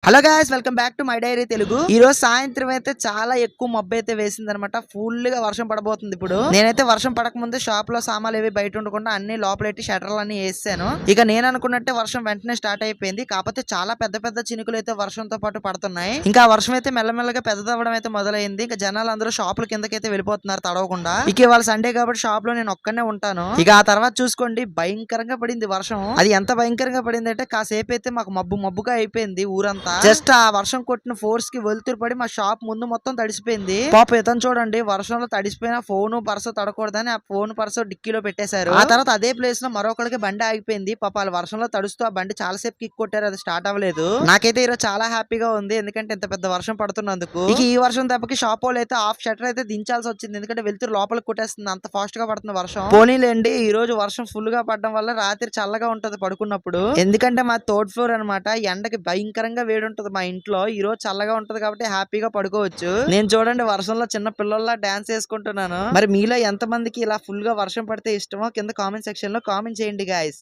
Hello guys, welcome back to my diary Telugu. ఈ రోజు సాయంత్రం అయితే చాలా ఎక్కువ మబ్బు అయితే వేసింది అనమాట. ఫుల్ గా వర్షం పడబోతుంది. ఇప్పుడు నేనైతే వర్షం పడక ముందే షాప్ లో సామాన్లు ఏవి బయట ఉండకుండా అన్ని లోపలెట్టి షటర్లు అన్ని వేసాను. ఇక నేను అనుకున్నట్టే వర్షం వెంటనే స్టార్ట్ అయిపోయింది. కాకపోతే చాలా పెద్ద పెద్ద చినుకులు అయితే వర్షంతో పాటు పడుతున్నాయి. ఇంకా వర్షం అయితే మెల్లమెల్లగా పెద్దదవ్వడం అయితే మొదలైంది. ఇంకా జనాలు అందరూ షాపుల కిందకైతే వెళ్ళిపోతున్నారు తడవకుండా. ఇక ఇవాళ సండే కాబట్టి షాప్ లో నేను ఒక్కనే ఉంటాను. ఇక ఆ తర్వాత చూసుకోండి, భయంకరంగా పడింది వర్షం. అది ఎంత భయంకరంగా పడింది అంటే కాసేపు అయితే మాకు మబ్బుగా అయిపోయింది ఊరంతా. జస్ట్ ఆ వర్షం కొట్టిన ఫోర్స్ కి వెలుతురు పడి మా షాప్ ముందు మొత్తం తడిసిపోయింది. పాప ఇతను చూడండి, వర్షంలో తడిసిపోయిన ఫోన్ పర్సు తడకూడదని ఆ ఫోన్ పర్సు డిక్కీలో పెట్టేశారు. ఆ తర్వాత అదే ప్లేస్ లో మరొకరికి బండి ఆగిపోయింది. పాప వాళ్ళు వర్షంలో తడుస్తూ ఆ బండి చాలా సేపు కిక్ కొట్టారు, అది స్టార్ట్ అవ్వలేదు. నాకైతే ఈరోజు చాలా హ్యాపీగా ఉంది, ఎందుకంటే ఇంత పెద్ద వర్షం పడుతున్నందుకు. ఇక ఈ వర్షం దెబ్బకి షాప్ వాళ్ళు అయితే హాఫ్ షట్టర్ అయితే దించాల్సి వచ్చింది, ఎందుకంటే వెలుతురు లోపలికి కొట్టేస్తుంది, అంత ఫాస్ట్ గా పడుతుంది వర్షం. పోనీలేండి, ఈ రోజు వర్షం ఫుల్ గా పడడం వల్ల రాత్రి చల్లగా ఉంటది పడుకున్నప్పుడు, ఎందుకంటే మా థర్డ్ ఫ్లోర్ అనమాట. ఎండకి భయంకరంగా వేడి ఉంటది మా ఇంట్లో. ఈ రోజు చల్లగా ఉంటది కాబట్టి హ్యాపీగా పడుకోవచ్చు. నేను చూడండి వర్షంలో చిన్న పిల్లల్లా డాన్స్ వేసుకుంటున్నాను. మరి మీలో ఎంత మందికి ఇలా ఫుల్ గా వర్షం పడితే ఇష్టమో కింద కామెంట్ సెక్షన్ లో కామెంట్ చేయండి గాయ్స్.